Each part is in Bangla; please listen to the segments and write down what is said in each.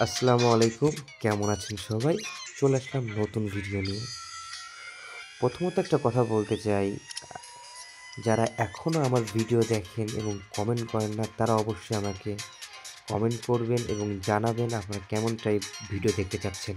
আসসালামু আলাইকুম। কেমন আছেন সবাই? চলে আসলাম নতুন ভিডিও নিয়ে। প্রথমত একটা কথা বলতে চাই, আ যারা এখনও আমার ভিডিও দেখেন এবং কমেন্ট করেন না, তারা অবশ্যই আমাকে কমেন্ট করবেন এবং জানাবেন আপনারা কেমন টাইপ ভিডিও দেখতে চাচ্ছেন।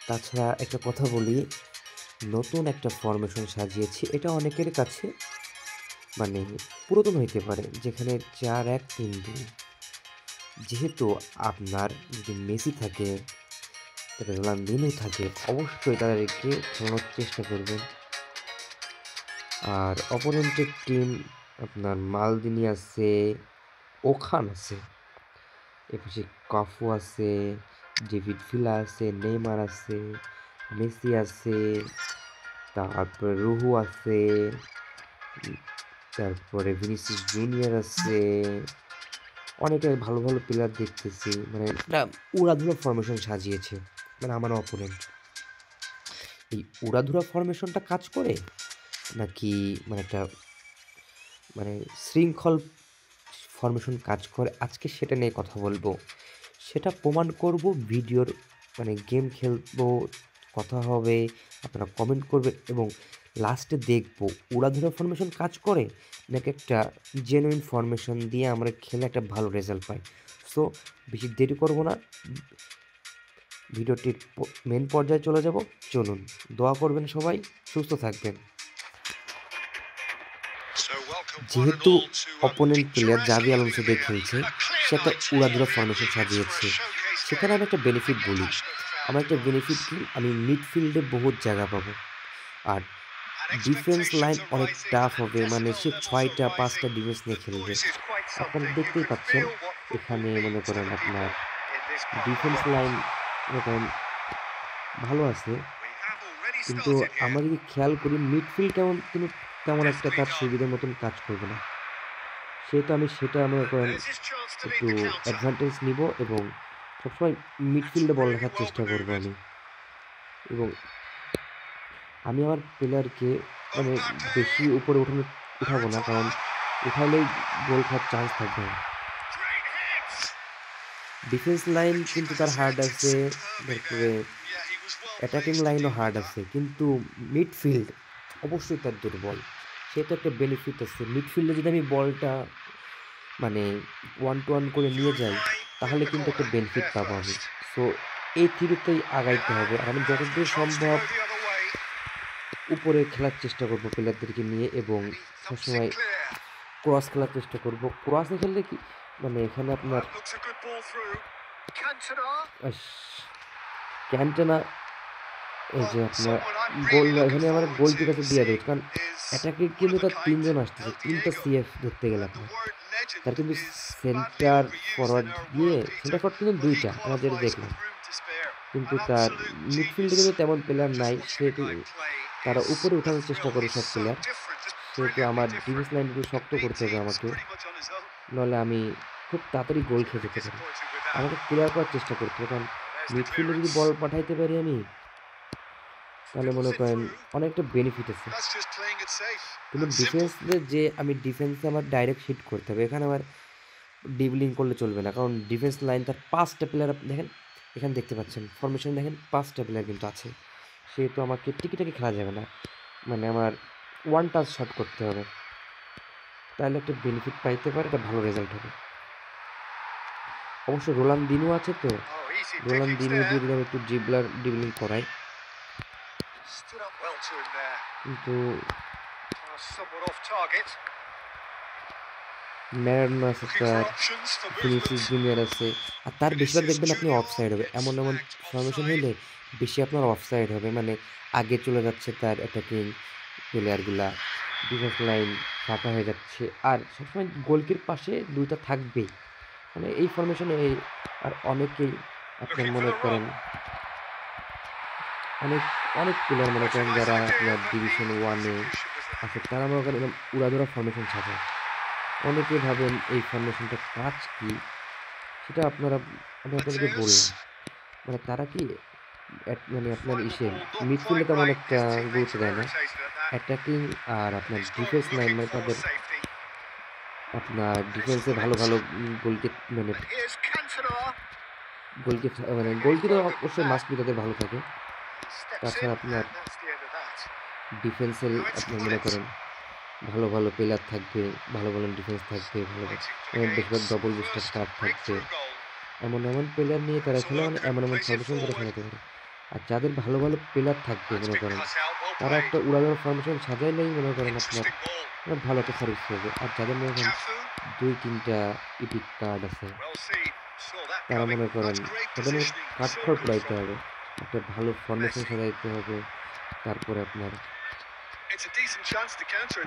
তাছাড়া একটা কথা বলি, নতুন একটা ফরমেশন সাজিয়েছি। এটা অনেকের কাছে মানে পুরাতন হইতে পারে, যেখানে ৪-১-৩-২। যেহেতু আপনার যদি মেসি থাকে, তবে রোনালদিনহো থাকে, অবশ্যই তাদেরকে খেলানোর চেষ্টা করবেন। আর অপোনেন্টের টিম আপনার মালদিনি আছে, ওখান আছে, এপাশে কাফু আছে, ডেভিড ভিলা আছে, নেইমার আছে, মেসি আছে, তারপরে রুহু আছে, তারপরে ভিনিসিয়াস জুনিয়র আছে। অনেকে ভালো ভালো প্লেয়ার দেখতেছি, মানে একটা উড়াধুরা ফরমেশন সাজিয়েছে, মানে আমার অপোনেন্ট। এই উড়াধুরা ফরমেশনটা কাজ করে নাকি মানে একটা মানে শৃঙ্খল ফরমেশন কাজ করে, আজকে সেটা নিয়ে কথা বলবো। সেটা প্রমাণ করব ভিডিওর, মানে গেম খেলবো, কথা হবে, আপনারা কমেন্ট করবেন এবং লাস্টে দেখবো উড়াধুরা ফরমেশন কাজ করে নাকি একটা জেনুইন ফরমেশন দিয়ে আমরা খেলে একটা ভালো রেজাল্ট পাই। সো বেশি দেরি করব না, ভিডিওটির মেন পর্যায়ে চলে যাব। চলুন, দোয়া করবেন সবাই, সুস্থ থাকবেন। যেহেতু অপোনেন্ট প্লেয়ার জাভি আলোনসো দিয়ে খেলছে, সে একটা উড়াধুরা ফরমেশন সাজিয়েছে। সেখানে আমি একটা বেনিফিট বলি। আমার একটা বেনিফিট কি, আমি মিডফিল্ডে বহুত জায়গা পাবো। আর ডিফেন্স লাইন অনেক টাফ হবে, মানে সে ৬টা ৫টা ডিফেন্স নিয়ে খেলবে। আপনারা দেখতেই পাচ্ছেন, এখানে মনে করেন আপনার ডিফেন্স লাইন মনে করেন ভালো আছে, কিন্তু আমরা যদি খেয়াল করি মিডফিল্ড তেমন একটা তার সুবিধার মতন কাজ করবে না। সেহেতু আমি সেটা মনে করেন একটু অ্যাডভান্টেজ নিব এবং সবসময় মিডফিল্ডে বল রাখার চেষ্টা করব আমি। এবং আমি আমার প্লেয়ারকে মানে বেশি উপরে উঠাবো না, কারণ উঠাইলেই গোল খাওয়ার চান্স থাকবে না। ডিফেন্স লাইন কিন্তু তার হার্ড আছে, তারপরে অ্যাটাকিং লাইনও হার্ড আছে, কিন্তু মিডফিল্ড অবশ্যই তার দুর্বল। সেটা একটা বেনিফিট আছে। মিডফিল্ডে যদি আমি বলটা মানে 1-to-1 করে নিয়ে যাই, তাহলে কিন্তু একটা বেনিফিট পাবো আমি। সো এই থিওরিতেই আগাইতে হবে। আর আমি যতদূর সম্ভব উপরে খেলার চেষ্টা করব প্লেয়ারদেরকে নিয়ে এবং সবসময় ক্রস খেলার চেষ্টা করব। ক্রসে খেললে কি মানে এখানে আপনার আস ক্যান্টেনা, এই যে আপনার এখানে আমার গোলকির কাছে দিয়ে দেয়, কারণ অ্যাটাকে কিন্তু তার ৩ জন আসতেছে, ৩টা সিএফ ধরতে গেলে আপনার। তার কিন্তু সেন্টার ফরওয়ার্ড সেন্টার ফরওয়ার্ড কিন্তু ২টা আমরা যেটা দেখলাম। কিন্তু তার মিডফিল্ডে কিন্তু তেমন প্লেয়ার নাই। সেহেতু তারা উপরে উঠানোর চেষ্টা করে সব প্লেয়ার। সেহেতু আমার ডিফেন্স লাইন একটু শক্ত করতে হবে আমাকে। নইলে আমি খুব তাড়াতাড়ি গোল খেয়ে যেতে পারি। আমাকে ক্লিয়ার করার চেষ্টা করতে হবে। কারণ মিডফিল্ডে যদি বল পাঠাইতে পারি আমি, তাহলে মনে করেন অনেকটা বেনিফিট আছে। কিন্তু ডিফেন্সে আমার ডাইরেক্ট হিট করতে হবে। এখানে আমার ড্রিবলিং করলে চলবে না। কারণ ডিফেন্স লাইন তার ৫টা প্লেয়ার দেখেন, এখানে দেখতে পাচ্ছেন ফরমেশন দেখেন ৫টা প্লেয়ার কিন্তু আছে। সেহেতু আমাকে টিকি খেলা যাবে না। মানে আমার ওয়ান টাচ শট করতে হবে। তাহলে একটা বেনিফিট পাইতে পারে, একটা ভালো রেজাল্ট হবে। অবশ্য রোনালদিনহো আছে, তো রোনালদিনহো দিয়ে যদি আমি একটু ড্রিবলিং করাই, কিন্তু ম্যারাডোনা আছে, তার ভিনিসিয়াস জুনিয়র আছে। আর তার বেশিরভাগ দেখবেন আপনি অফসাইড হবে। এমন ফরমেশন হইলে বেশি আপনার অফসাইড হবে। মানে আগে চলে যাচ্ছে তার অ্যাটাকিং প্লেয়ারগুলা, ডিফেন্স লাইন ফাঁকা হয়ে যাচ্ছে। আর সবসময় গোলকির পাশে ২টা থাকবেই। মানে এই ফরমেশনে আর অনেকেই আপনার মনে করেন অনেক অনেক প্লেয়ার মনে করেন যারা আপনার ডিভিশন 1-এ আছে, তারা মনে করেন উড়াধুরা ফরমেশন সাজায়। অনেকে ভাবেন এই ফরমেশনটার কাজ কি, সেটা আমি আপনাদেরকে বললাম। মানে তারা কি মানে আপনার মিডফিল্ডে তেমন একটা গুরুত্ব দেয় না। অ্যাটাকিং আর আপনার ডিফেন্স লাইন, মানে তাদের আপনার ডিফেন্সে ভালো গোলকি মানে মানে গোলকিপার অবশ্যই মাস্ট বি তাদের ভালো থাকে। তাছাড়া আপনার ডিফেন্সের আপনার মনে করেন ভালো প্লেয়ার থাকবে, ভালো ডিফেন্স থাকবে, বেশিরভাগ ডবল বুস্টার কার্ড থাকবে। এমন প্লেয়ার নিয়ে তারা খেলে, মানে এমন ফরমেশন তারা সাজাতে পারে। আর যাদের ভালো প্লেয়ার থাকবে মনে করেন, তারা একটা উড়াধুরা ফরমেশন সাজাইলেই মনে করেন আপনার ভালো একটা সার্ভিস হবে। আর যাদের মনে করেন ২-৩টা ইপিক কার্ড আছে, তারা মনে করেন তাদের কাঠখড় পোড়াইতে হবে। একটা ভালো ফরমেশন সাজাইতে হবে। তারপরে আপনার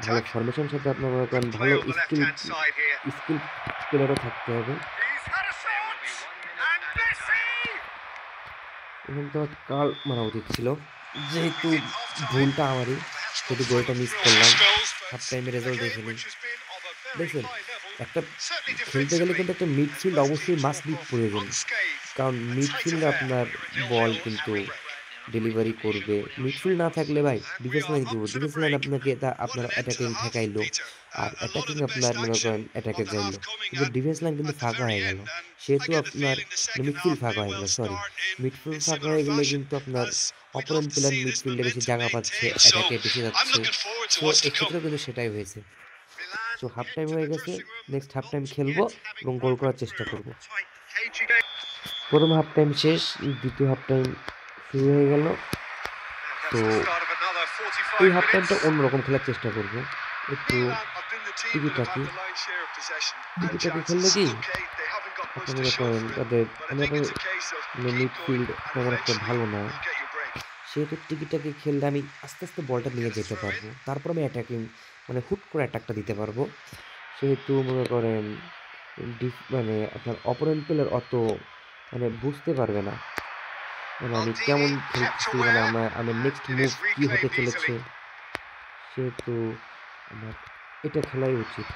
ভালো ফরমেশনের সাথে আপনার মনে করেন ভালো স্কিল প্লেয়ারও থাকতে হবে। এখন তো কাল মারা উচিত ছিল, যেহেতু ভুলটা আমারই, যেহেতু গোলটা মিস করলাম। হাফ টাইমে রেজাল্ট দেখে নিই। দেখছেন, একটা খেলতে গেলে কিন্তু একটা মিডফিল্ড অবশ্যই মাস্ট বি প্রয়োজন। কারণ মিডফিল্ডে আপনার বল কিন্তু ডেলিভারি করবে। মিডফিল্ড না থাকলে ভাই ডিফেন্স লাইন কি করবে? ডিফেন্স লাইন আপনাকে আপনার অ্যাটাকিং ঠেকাইলো, আর অ্যাটাকিং আপনার মনে করেন অ্যাটাকে যাইলো, কিন্তু ডিফেন্স লাইন কিন্তু ফাঁকা হয়ে গেল। সেহেতু আপনার মিডফিল্ড ফাঁকা হয়ে গেল, সরি, মিডফিল্ড ফাঁকা হয়ে গেলে কিন্তু আপনার অপোনেন্ট প্লেয়ার মিডফিল্ডে বেশি জায়গা পাচ্ছে, অ্যাটাকে বেশি যাচ্ছে। সো এক্ষেত্রেও কিন্তু সেটাই হয়েছে। সো হাফ টাইম হয়ে গেছে, নেক্সট হাফ টাইম খেলবো এবং গোল করার চেষ্টা করব। প্রথম হাফ টাইম শেষ, দ্বিতীয় হাফ টাইম শুরু হয়ে গেল। তো এই হাফ টাইমটা অন্যরকম খেলার চেষ্টা করব, একটু টিকিটাকি খেললে কি আপনি মনে করেন তাদের মিডফিল্ড তেমন একটা ভালো না, সেহেতু টিকিটাকি খেললে আমি আস্তে আস্তে বলটা নিয়ে যেতে পারবো। তারপর আমি অ্যাটাকিং মানে হুট করে অ্যাটাকটা দিতে পারবো। সেহেতু মনে করেন মানে আপনার অপোনেন্ট প্লেয়ার অত মানে বুঝতে পারবে না মানে আমি কেমন খেলতেছি, মানে আমার নেক্সট মুভ কি হতে চলেছে। সেহেতু আমার এটা খেলাই উচিত।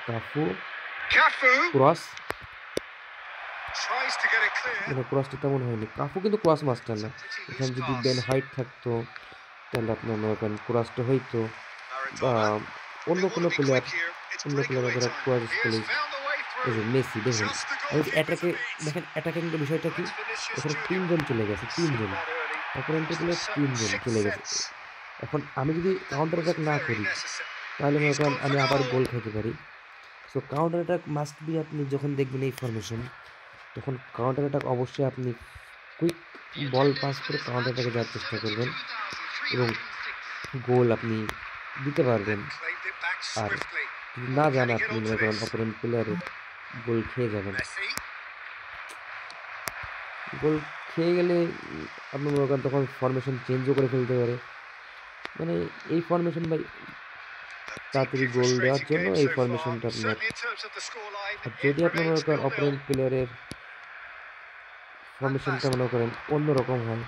কাফু ক্রস, মানে ক্রসটা তেমন হয়নি। কাফু কিন্তু ক্রস মাস্টার না। এখানে যদি বেন হোয়াইট থাকতো তাহলে আপনার মনে করেন ক্রসটা হইতো, বা অন্য কোনো প্লেয়ার যারা ক্রস স্পেশালিস্ট। এই যে মেসি দেখুন, অ্যাটাকে দেখেন, অ্যাটাকিংটা বিষয়টা কি, এখানে ৩ জন চলে গেছে, ৩ জন অপোনেন্টের প্লেয়ার ৩ জন চলে গেছে। এখন আমি যদি কাউন্টার অ্যাটাক না করি তাহলে মনে করেন আমি আবার গোল খেতে পারি। So counter attack must be. আপনি যখন দেখবেন এই ফরমেশন, তখন কাউন্টার অ্যাটাক অবশ্যই আপনি কুইক বল পাস করে কাউন্টার অ্যাটাকে যাওয়ার চেষ্টা করবেন এবং গোল আপনি দিতে পারবেন। আর যদি না জানা আপনি মনে করেন অপোনেন্ট প্লেয়ারের গোল খেয়ে যাবেন। গোল খেয়ে গেলে আপনি মনে করেন তখন ফরমেশন চেঞ্জও করে ফেলতে পারে। মানে এই ফরমেশন ভাই তাড়াতাড়ি গোল দেওয়ার জন্য এই ফরমেশনটা আপনার। আর যদি আপনি মনে করেন অপোনেন্ট প্লেয়ারের ফরমেশনটা মনে করেন অন্যরকম হয়,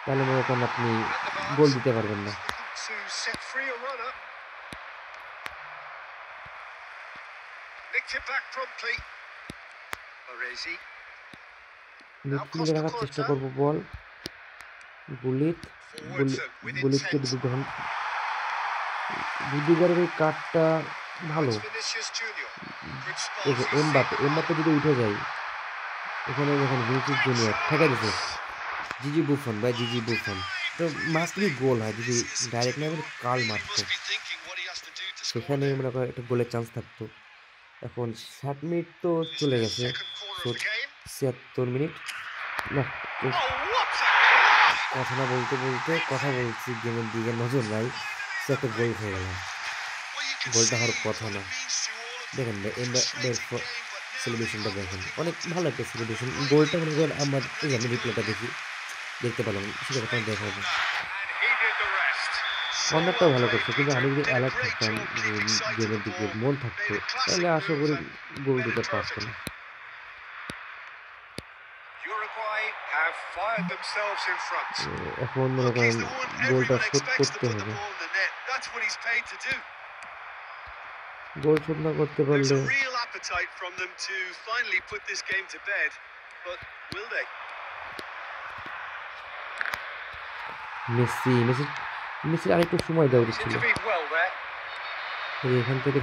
তাহলে মনে করেন আপনি গোল দিতে পারবেন না। মিডফিল্ডে রাখার চেষ্টা করবো বল। বুলিতকে রুদিগারের এই কার্ডটা ভালো। এমবাপ্পে যদি উঠে যায়, এখানে দেখেন ভিনিসিয়াস জুনিয়র ঠেকা দিছে জিজি বুফন, তো মাস্ট বি গোল হয় যদি ডাইরেক্ট না কাল মারতো, সেখানে মনে করেন একটা গোলের চান্স থাকতো। এখন 60 মিনিট তো চলে গেছে, 76 মিনিট না, কথা না বলতে কথা বলছি, গেমের দিকে নজর নাই। সে একটা গোল খেয়ে গেলাম, গোলটা হওয়ার কথা না। দেখেন সেলিব্রেশনটা দেখেন, অনেক ভালো একটা সেলিব্রেশন। গোলটা মনে করেন আমার এই আমি রিপ্লেটা দেখতে পেলাম, সেটা আপনার দেখা হবে। কর্নারটাও ভালো করছে, কিন্তু আমি যদি অ্যালার্ট থাকতাম, গেমের দিকে মন থাকতো, তাহলে আশা করি গোল দিতে পারতো না। এখন মনে করেন গোলটা শোধ করতে হবে। গোল শোধ না করতে পারলে মেসির আরেকটু সময় দেওয়া উচিত ছিল। এখান থেকে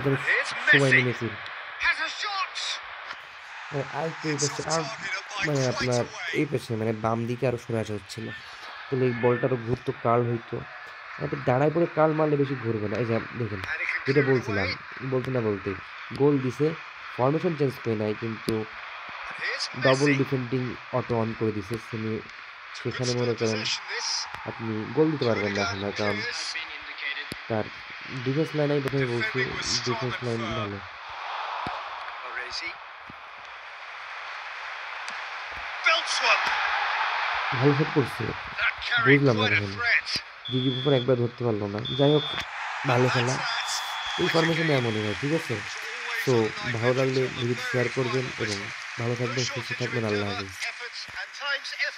সময় নেই মেসির। আরেকটু এই It's পাশে off আর target by মানে quite আপনার a way. এই পাশে মানে বাম দিকে আরো সরে আসা হচ্ছিল। তাহলে এই বলটা আরো ঘুরতো, কার্ল হইতো। এত দাঁড়ায় পড়ে কার্ল মারলে বেশি ঘুরবে না। এই যে দেখেন, And he can যেটা clear it বলছিলাম, away. বলতে না বলতেই গোল দিছে। ফরমেশন চেঞ্জ করে নাই কিন্তু And here's double Messi. Defending auto on করে দিছে। It's a good সেখানে still মনে করেন possession this. আপনি গোল দিতে To পারবেন না Rudiger, এখন আর। কারণ clears. তার ডিফেন্স লাইন আমি ১ম এই বলছি, Defending was strong defence and line firm. ভালো। Baresi belts one. ভালো শট করছে। That carried বুঝলাম না quite a কখনো। threat. জিজি বুফন একবার ধরতে পারল না। যাই হোক, And ভালো that's খেলা। that. এই What a ফরমেশনে game. এমনই হয়, ঠিক আছে? It's always so on a knife ভালো edge লাগলে until the ভিডিওটি শেয়ার very করবেন final এবং whistle. ভালো No থাকবেন, সুস্থ shortage of থাকবেন। আল্লাহ endeavour, হাফেজ। effort, and times effort.